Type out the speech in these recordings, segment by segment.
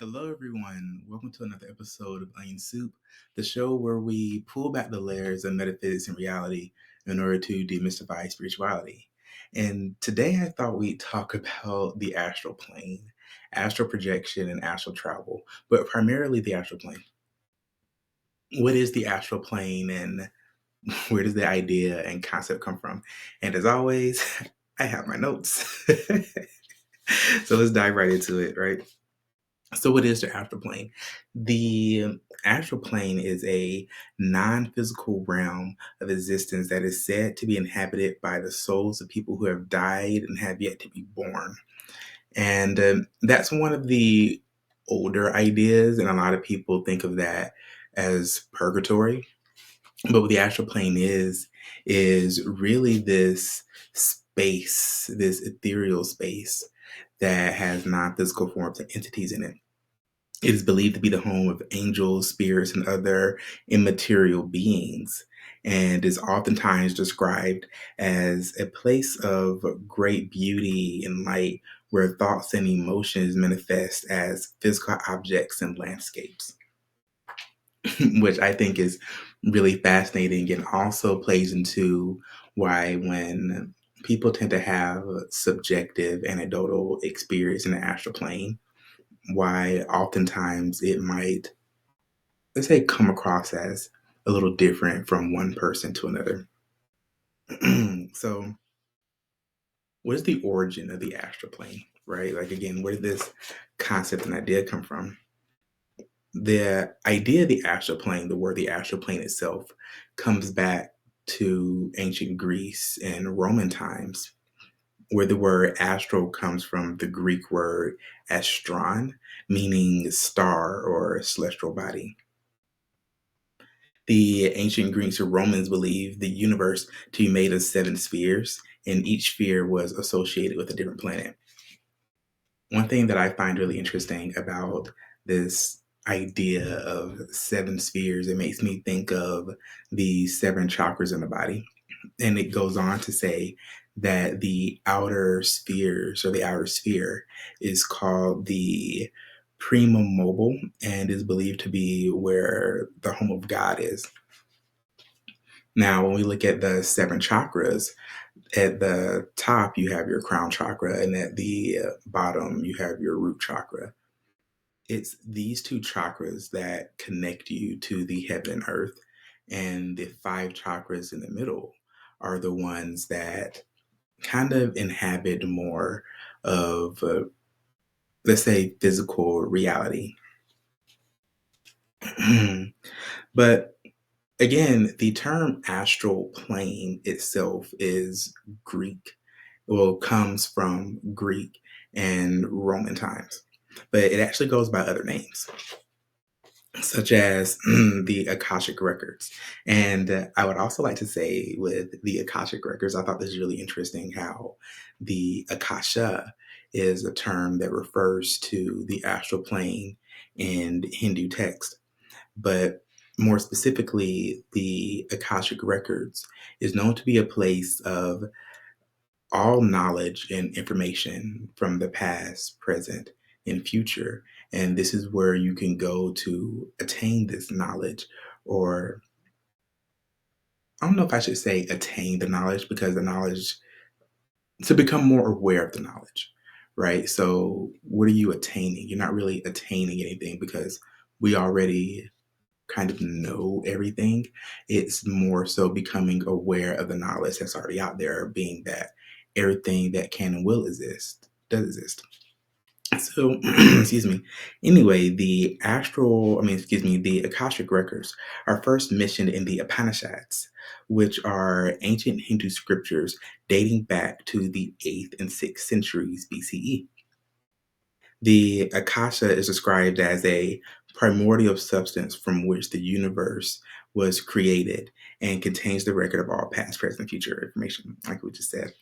Hello, everyone. Welcome to another episode of Onion Soup, the show where we pull back the layers of metaphysics and reality in order to demystify spirituality. And today I thought we'd talk about the astral plane, astral projection, and astral travel, but primarily the astral plane. What is the astral plane and where does the idea and concept come from? And as always, I have my notes. So let's dive right into it, right? So, what is the astral plane? The astral plane is a non physical realm of existence that is said to be inhabited by the souls of people who have died and have yet to be born. And that's one of the older ideas, and a lot of people think of that as purgatory. But what the astral plane is really this space, this ethereal space that has non physical forms and entities in it. It is believed to be the home of angels, spirits, and other immaterial beings, and is oftentimes described as a place of great beauty and light where thoughts and emotions manifest as physical objects and landscapes, which I think is really fascinating and also plays into why when people tend to have subjective anecdotal experience in the astral plane, why oftentimes it might, let's say, come across as a little different from one person to another. So, what is the origin of the astral plane, right? Like, again, where did this concept and idea come from? The idea of the astral plane, the word the astral plane itself, comes back to ancient Greece and Roman times, where the word astral comes from the Greek word astron, meaning star or celestial body. The ancient Greeks and Romans believed the universe to be made of seven spheres, and each sphere was associated with a different planet. One thing that I find really interesting about this idea of seven spheres, it makes me think of the seven chakras in the body. And it goes on to say that the outer spheres or the outer sphere is called the prima mobile and is believed to be where the home of God is. Now, when we look at the seven chakras, at the top you have your crown chakra, and at the bottom you have your root chakra. It's these two chakras that connect you to the heaven and earth, and the five chakras in the middle are the ones that kind of inhabit more of, let's say, physical reality. But again, the term astral plane itself is Greek, well, comes from Greek and Roman times, but it actually goes by other names, such as the Akashic Records. And I would also like to say with the Akashic Records, I thought this is really interesting how the Akasha is a term that refers to the astral plane in Hindu text. But more specifically, the Akashic Records is known to be a place of all knowledge and information from the past, present, and future. And this is where you can go to attain this knowledge, or I don't know if I should say attain the knowledge, because the knowledge, to become more aware of the knowledge, right? So, what are you attaining? You're not really attaining anything because we already kind of know everything. It's more so becoming aware of the knowledge that's already out there, being that everything that can and will exist does exist. So, excuse me. Anyway, the Akashic records are first mentioned in the Upanishads, which are ancient Hindu scriptures dating back to the 8th and 6th centuries BCE. The akasha is described as a primordial substance from which the universe was created and contains the record of all past, present, and future information, like we just said.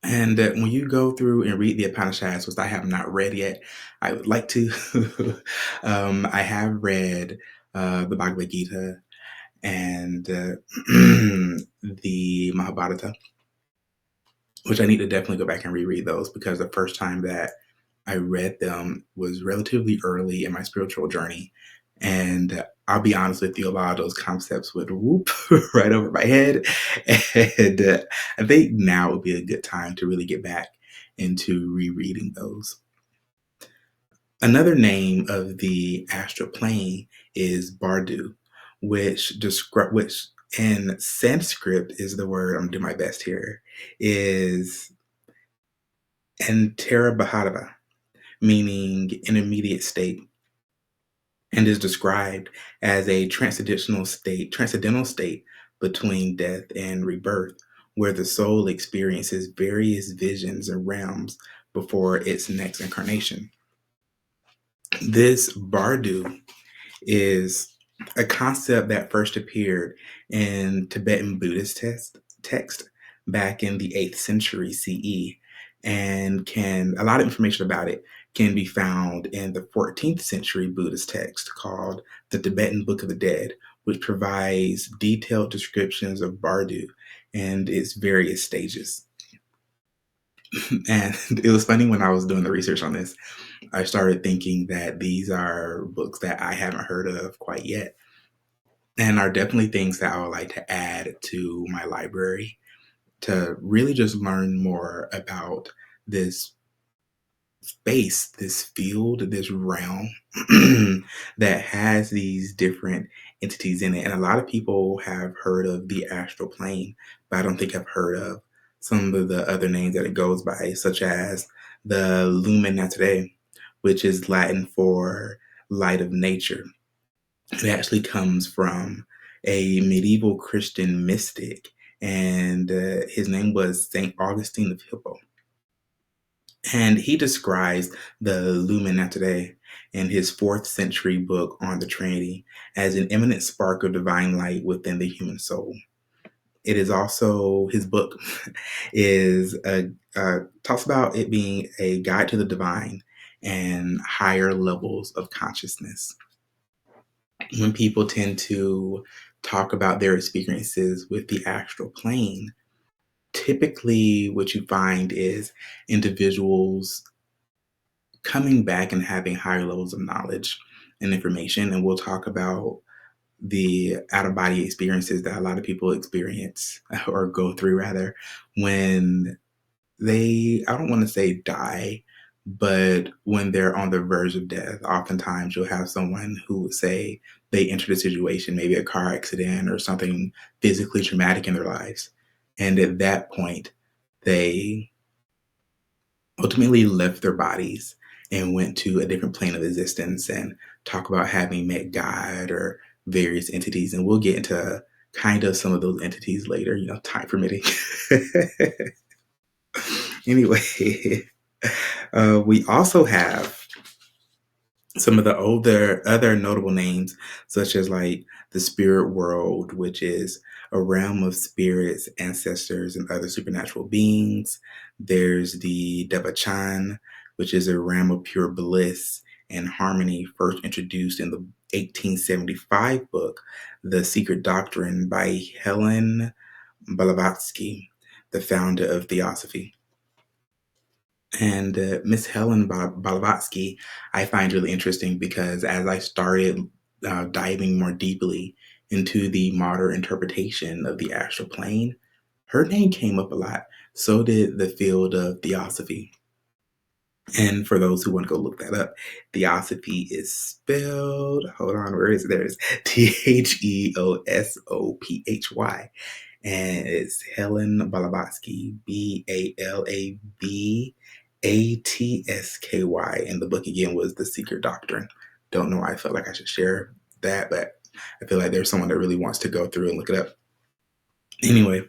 And when you go through and read the Upanishads, which I have not read yet, I would like to. I have read the Bhagavad Gita and the Mahabharata, which I need to definitely go back and reread those because the first time that I read them was relatively early in my spiritual journey. And I'll be honest with you, a lot of those concepts would whoop right over my head. And I think now would be a good time to really get back into rereading those. Another name of the astral plane is Bardu, which in Sanskrit is the word, I'm gonna do my best here, is Antarabhadava, meaning intermediate state, and is described as a transcendental state between death and rebirth, where the soul experiences various visions and realms before its next incarnation. This Bardu is a concept that first appeared in Tibetan Buddhist text back in the 8th century CE, and can a lot of information about it can be found in the 14th century Buddhist text called the Tibetan Book of the Dead, which provides detailed descriptions of Bardu and its various stages. And it was funny when I was doing the research on this, I started thinking that these are books that I haven't heard of quite yet and are definitely things that I would like to add to my library to really just learn more about this space, this field, this realm that has these different entities in it. And a lot of people have heard of the astral plane, but I don't think I've heard of some of the other names that it goes by, such as the lumen naturale, which is Latin for light of nature. It actually comes from a medieval Christian mystic, and his name was Saint Augustine of Hippo. And he describes the Lumen Naturale in his 4th century book on the Trinity as an eminent spark of divine light within the human soul. It is also his book is talks about it being a guide to the divine and higher levels of consciousness. When people tend to talk about their experiences with the astral plane, typically what you find is individuals coming back and having higher levels of knowledge and information. And we'll talk about the out of body experiences that a lot of people experience or go through rather when they, I don't want to say die, but when they're on the verge of death, oftentimes you'll have someone who would say they entered a situation, maybe a car accident or something physically traumatic in their lives. And at that point, they ultimately left their bodies and went to a different plane of existence and talk about having met God or various entities. And we'll get into kind of some of those entities later, time permitting. Anyway, we also have some of the older other notable names, such as like the spirit world, which is a realm of spirits, ancestors, and other supernatural beings. There's the Devachan, which is a realm of pure bliss and harmony, first introduced in the 1875 book, The Secret Doctrine by Helen Blavatsky, the founder of Theosophy. And Miss Helen Blavatsky, I find really interesting because as I started diving more deeply into the modern interpretation of the astral plane, her name came up a lot. So did the field of theosophy. And for those who want to go look that up, theosophy is spelled, hold on, where is it? There it is. Theosophy. And it's Helen Blavatsky, Blavatsky. And the book again was The Secret Doctrine. Don't know why I felt like I should share that, but I feel like there's someone that really wants to go through and look it up. Anyway,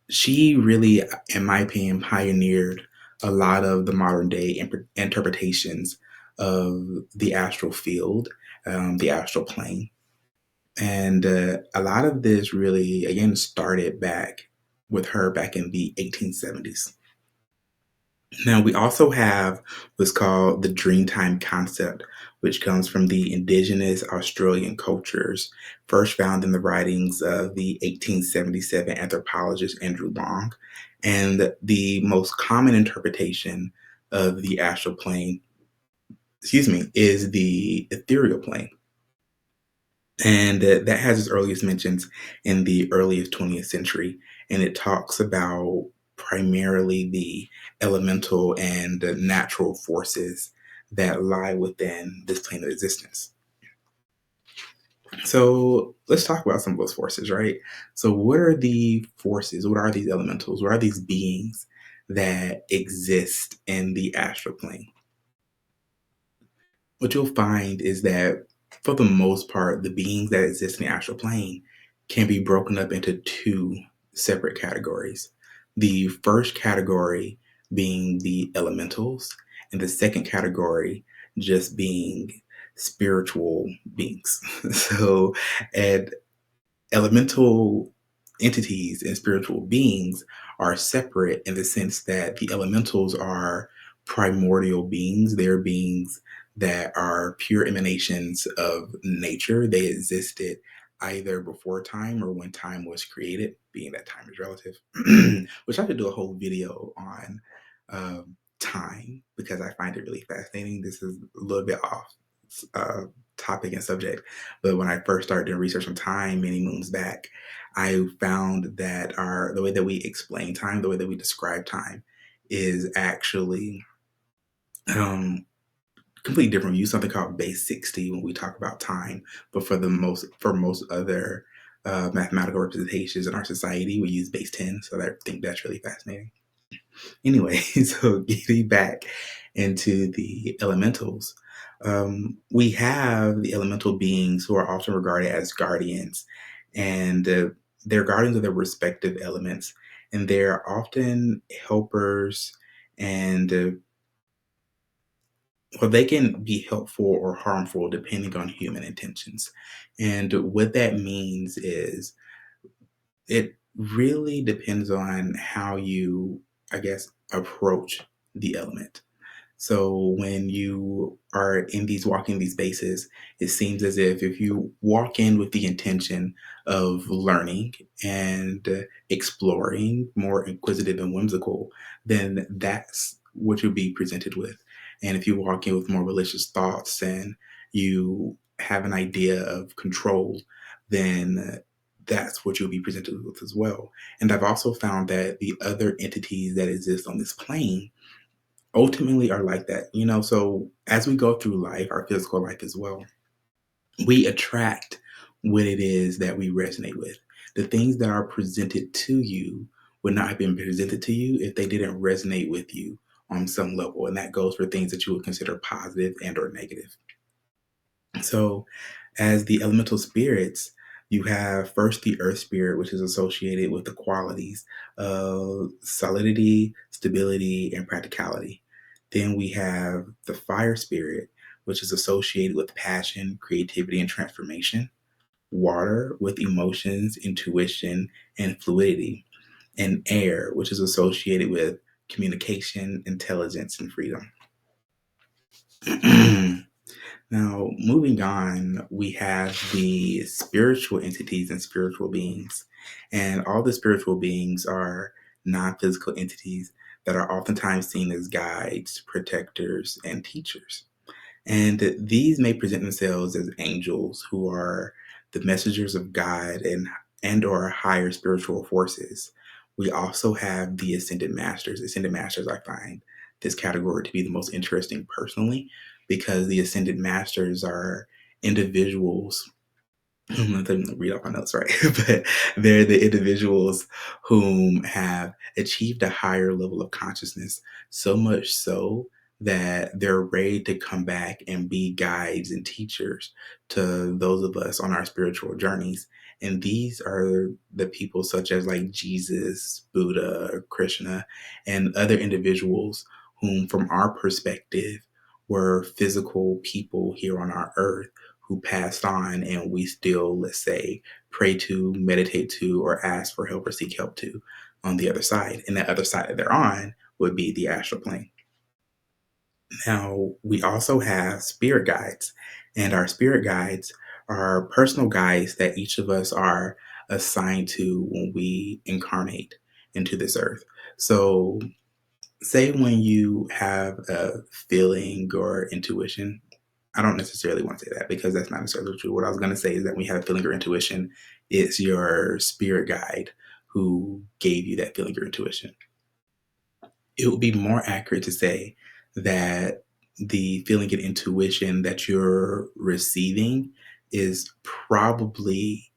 she really, in my opinion, pioneered a lot of the modern day interpretations of the astral field, the astral plane. And a lot of this really, again, started back with her back in the 1870s. Now, we also have what's called the Dreamtime concept, which comes from the indigenous Australian cultures, first found in the writings of the 1877 anthropologist Andrew Long. And the most common interpretation of the astral plane, excuse me, is the ethereal plane. And that has its earliest mentions in the earliest 20th century. And it talks about primarily the elemental and the natural forces that lie within this plane of existence. So let's talk about some of those forces, right? So, what are the forces? What are these elementals? What are these beings that exist in the astral plane? What you'll find is that for the most part, the beings that exist in the astral plane can be broken up into two separate categories. The first category being the elementals, and the second category just being spiritual beings. So, and elemental entities and spiritual beings are separate in the sense that the elementals are primordial beings. They're beings that are pure emanations of nature. They existed either before time or when time was created, being that time is relative, which I could do a whole video on time because I find it really fascinating. This is a little bit off uh, topic and subject, but when I first started doing research on time many moons back, I found that the way that we explain time, the way that we describe time, is actually um, completely different. We use something called base 60 when we talk about time, but for most other mathematical representations in our society, we use base 10. So I think that's really fascinating. Anyway, so getting back into the elementals, we have the elemental beings who are often regarded as guardians, and they're guardians of their respective elements, and they're often helpers, and well, they can be helpful or harmful depending on human intentions. And what that means is it really depends on how you, I guess, approach the element. So when you are in these walking these spaces, it seems as if you walk in with the intention of learning and exploring, more inquisitive and whimsical, then that's what you'll be presented with. And if you walk in with more malicious thoughts and you have an idea of control, then that's what you'll be presented with as well. And I've also found that the other entities that exist on this plane ultimately are like that. So as we go through life, our physical life as well, we attract what it is that we resonate with. The things that are presented to you would not have been presented to you if they didn't resonate with you on some level. And that goes for things that you would consider positive and or negative. So, as the elemental spirits, you have first the earth spirit, which is associated with the qualities of solidity, stability, and practicality. Then we have the fire spirit, which is associated with passion, creativity, and transformation. Water with emotions, intuition, and fluidity. And air, which is associated with communication, intelligence, and freedom. Now, moving on, we have the spiritual entities and spiritual beings. And all the spiritual beings are non physical entities that are oftentimes seen as guides, protectors, and teachers. And these may present themselves as angels who are the messengers of God and or higher spiritual forces. We also have the ascended masters. Ascended masters, I find this category to be the most interesting personally, because the ascended masters are individuals. I'm not even read off my notes, right? But they're the individuals whom have achieved a higher level of consciousness, so much so that they're ready to come back and be guides and teachers to those of us on our spiritual journeys. And these are the people such as like Jesus, Buddha, Krishna, and other individuals whom, from our perspective, were physical people here on our earth who passed on, and we still, let's say, pray to, meditate to, or ask for help or seek help to on the other side. And that other side that they're on would be the astral plane. Now, we also have spirit guides, and our spirit guides are personal guides that each of us are assigned to when we incarnate into this earth. So, say when you have a feeling or intuition, I don't necessarily want to say that because that's not necessarily true. What I was going to say is that when you have a feeling or intuition, it's your spirit guide who gave you that feeling or intuition. It would be more accurate to say that the feeling and intuition that you're receiving is probably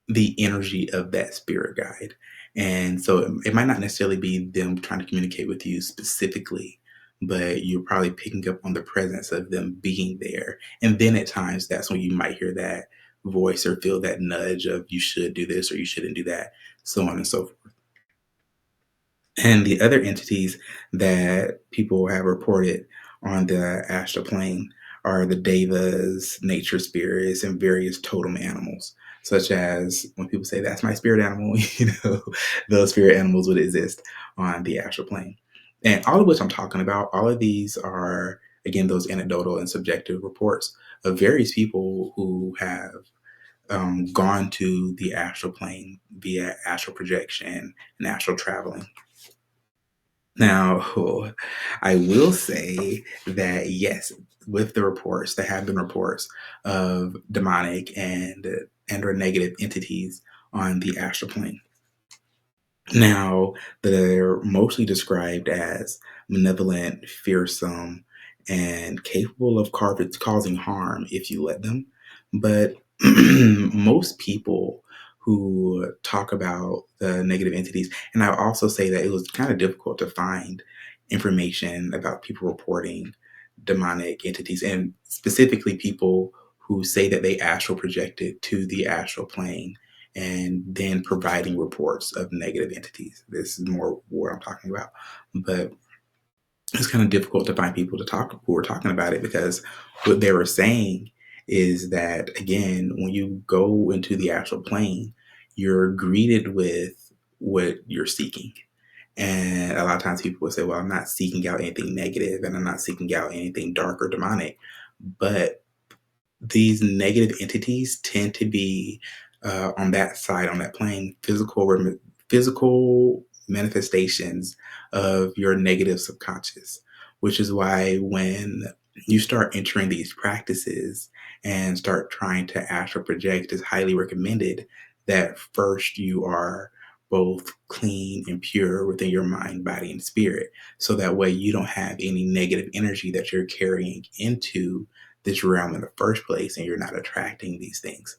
the energy of that spirit guide. And so it might not necessarily be them trying to communicate with you specifically, but you're probably picking up on the presence of them being there. And then at times, that's when you might hear that voice or feel that nudge of you should do this or you shouldn't do that, so on and so forth. And the other entities that people have reported on the astral plane are the devas, nature spirits, and various totem animals, such as when people say, "That's my spirit animal," those spirit animals would exist on the astral plane. And all of which I'm talking about, all of these are, again, those anecdotal and subjective reports of various people who have gone to the astral plane via astral projection and astral traveling. Now, I will say that yes, with the reports, there have been reports of demonic and or negative entities on the astral plane. Now, they're mostly described as malevolent, fearsome, and capable of causing harm if you let them. But most people who talk about the negative entities, and I also say that it was kind of difficult to find information about people reporting demonic entities, and specifically people who say that they astral projected to the astral plane and then providing reports of negative entities. This is more what I'm talking about. But it's kind of difficult to find people to talk who are talking about it because what they were saying is that again, when you go into the astral plane, you're greeted with what you're seeking. And a lot of times people will say, well, I'm not seeking out anything negative and I'm not seeking out anything dark or demonic. But these negative entities tend to be on that side, on that plane, physical manifestations of your negative subconscious, which is why when you start entering these practices and start trying to astral project, it's highly recommended that first you are both clean and pure within your mind, body, and spirit. So that way you don't have any negative energy that you're carrying into this realm in the first place and you're not attracting these things.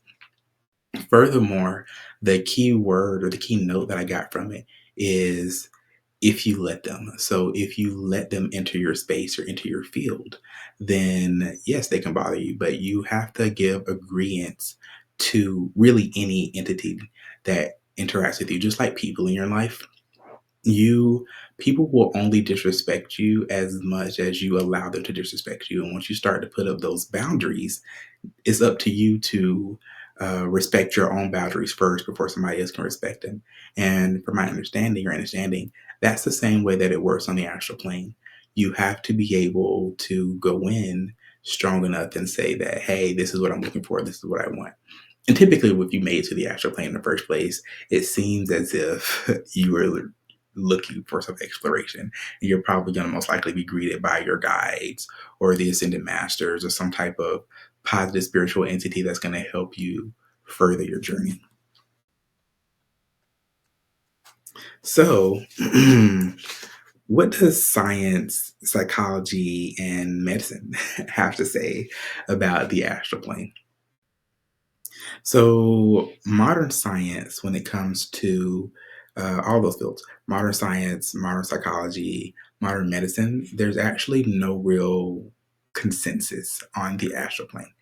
Furthermore, the key word or the key note that I got from it is if you let them. So if you let them enter your space or into your field, then yes, they can bother you, but you have to give agreeance to really any entity that interacts with you, just like people in your life. You People will only disrespect you as much as you allow them to disrespect you. And once you start to put up those boundaries, it's up to you to respect your own boundaries first before somebody else can respect them. And from my understanding, that's the same way that it works on the astral plane. You have to be able to go in strong enough and say that, hey, this is what I'm looking for. This is what I want. And typically, if you made it to the astral plane in the first place, it seems as if you were looking for some exploration. You're probably going to most likely be greeted by your guides or the ascended masters or some type of positive spiritual entity that's going to help you further your journey. So, what does science, psychology, and medicine have to say about the astral plane? So, modern science, when it comes to all those fields, modern science, modern psychology, modern medicine, there's actually no real consensus on the astral plane.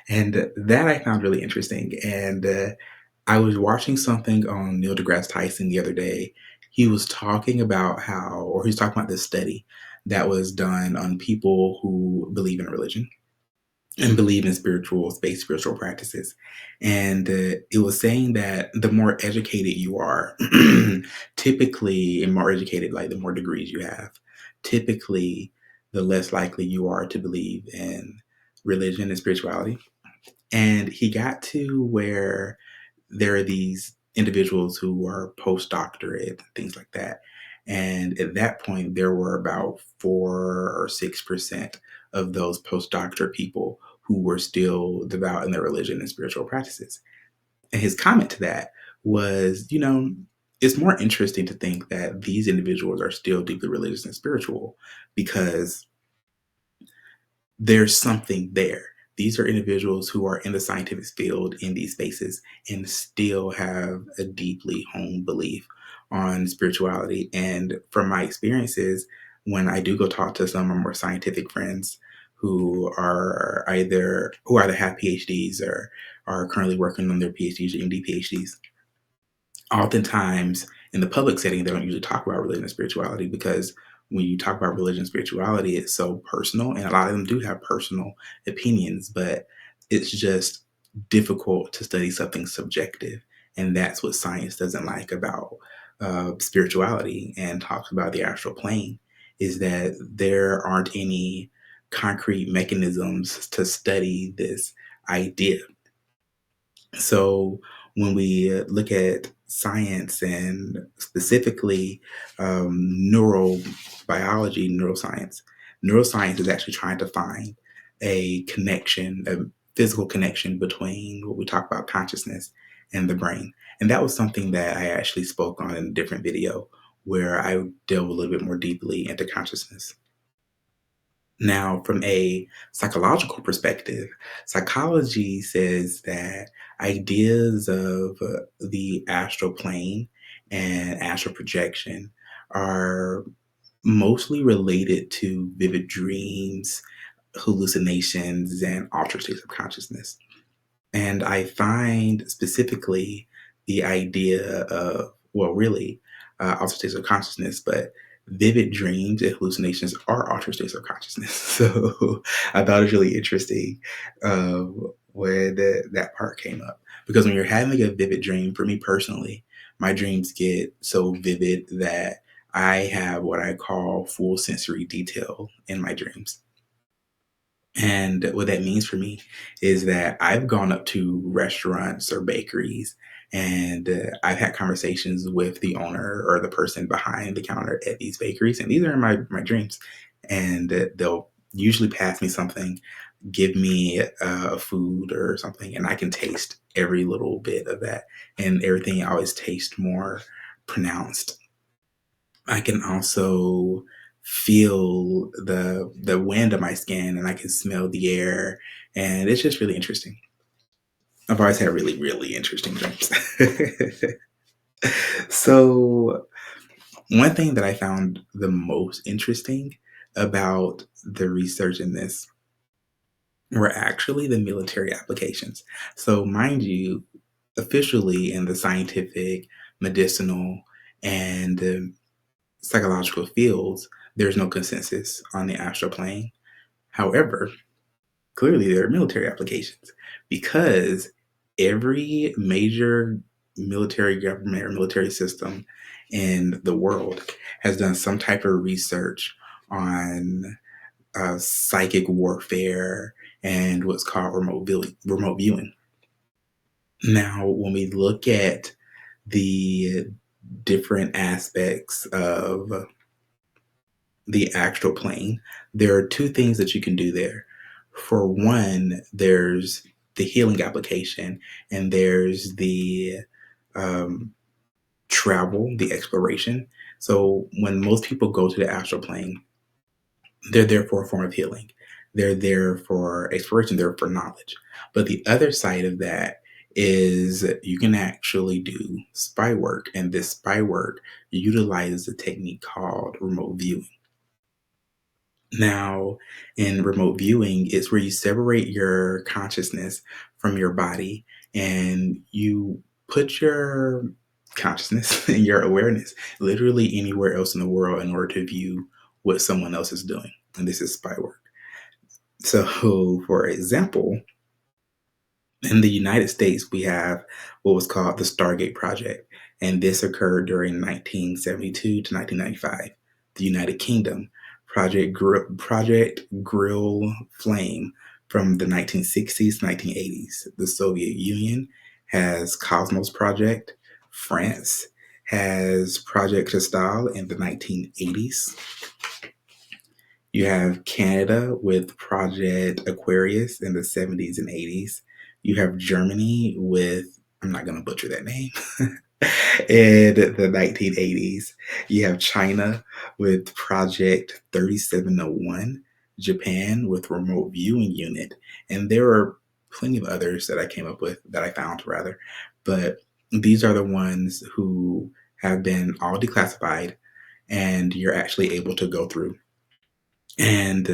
And that I found really interesting. And I was watching something on Neil deGrasse Tyson the other day. He was talking about he was talking about this study that was done on people who believe in religion and believe in spiritual practices. And it was saying that the more educated you are, typically, and more educated, like the more degrees you have, typically, the less likely you are to believe in religion and spirituality. And he got to where there are these individuals who are postdoctorate, things like that. And at that point, there were about 4 or 6% of those postdoctorate people who were still devout in their religion and spiritual practices. And his comment to that was, it's more interesting to think that these individuals are still deeply religious and spiritual because there's something there. These are individuals who are in the scientific field in these spaces and still have a deeply honed belief on spirituality. And from my experiences, when I do go talk to some of my more scientific friends who either have PhDs or are currently working on their PhDs or MD PhDs, oftentimes in the public setting, they don't usually talk about religion and spirituality because when you talk about religion and spirituality, it's so personal, and a lot of them do have personal opinions, but it's just difficult to study something subjective. And that's what science doesn't like about spirituality and talks about the astral plane is that there aren't any concrete mechanisms to study this idea. So when we look at science and specifically neuroscience is actually trying to find a physical connection between what we talk about consciousness and the brain. And that was something that I actually spoke on in a different video where I delve a little bit more deeply into consciousness. Now, from a psychological perspective, psychology says that ideas of the astral plane and astral projection are mostly related to vivid dreams, hallucinations, and altered states of consciousness. And I find specifically the idea of, well, really, altered states of consciousness, but vivid dreams and hallucinations are altered states of consciousness. So I thought it was really interesting when that part came up. Because when you're having a vivid dream, for me personally, my dreams get so vivid that I have what I call full sensory detail in my dreams. And what that means for me is that I've gone up to restaurants or bakeries and I've had conversations with the owner or the person behind the counter at these bakeries. And these are in my dreams. And they'll usually pass me something, give me a food or something, and I can taste every little bit of that. And everything always tastes more pronounced. I can also feel the wind on my skin and I can smell the air, and it's just really interesting. I've always had really, really interesting dreams. So, one thing that I found the most interesting about the research in this were actually the military applications. So, mind you, officially in the scientific, medicinal, and psychological fields, there's no consensus on the astral plane. However, clearly there are military applications because every major military government or military system in the world has done some type of research on psychic warfare and what's called remote viewing. Now, when we look at the different aspects of the astral plane, there are two things that you can do there. For one, there's the healing application, and there's the um, travel, the exploration. So when most people go to the astral plane, they're there for a form of healing. They're there for exploration, they're for knowledge. But the other side of that is you can actually do spy work, and this spy work utilizes a technique called remote viewing. Now, in remote viewing, it's where you separate your consciousness from your body and you put your consciousness and your awareness literally anywhere else in the world in order to view what someone else is doing. And this is spy work. So, for example, in the United States, we have what was called the Stargate Project, and this occurred during 1972 to 1995. The United Kingdom, Project Grill Flame from the 1960s to 1980s. The Soviet Union has Cosmos Project. France has Project Astral in the 1980s. You have Canada with Project Aquarius in the 70s and 80s. You have Germany with, I'm not going to butcher that name, in the 1980s. You have China with Project 3701, Japan with Remote Viewing Unit, and there are plenty of others that I came up with, that I found rather, but these are the ones who have been all declassified, and you're actually able to go through and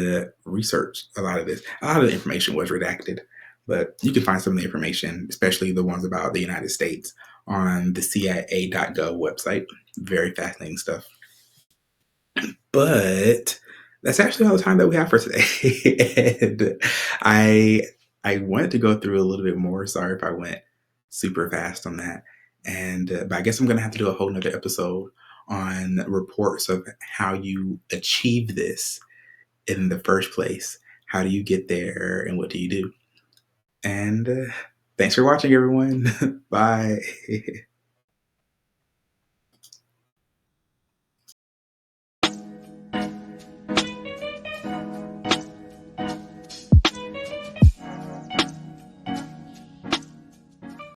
research a lot of this. A lot of the information was redacted, but you can find some of the information, especially the ones about the United States, on the CIA.gov website. Very fascinating stuff. But that's actually all the time that we have for today. And I I wanted to go through a little bit more. Sorry if I went super fast on that. And but I guess I'm gonna have to do a whole nother episode on reports of how you achieve this in the first place. How do you get there and what do you do? And thanks for watching, everyone. Bye.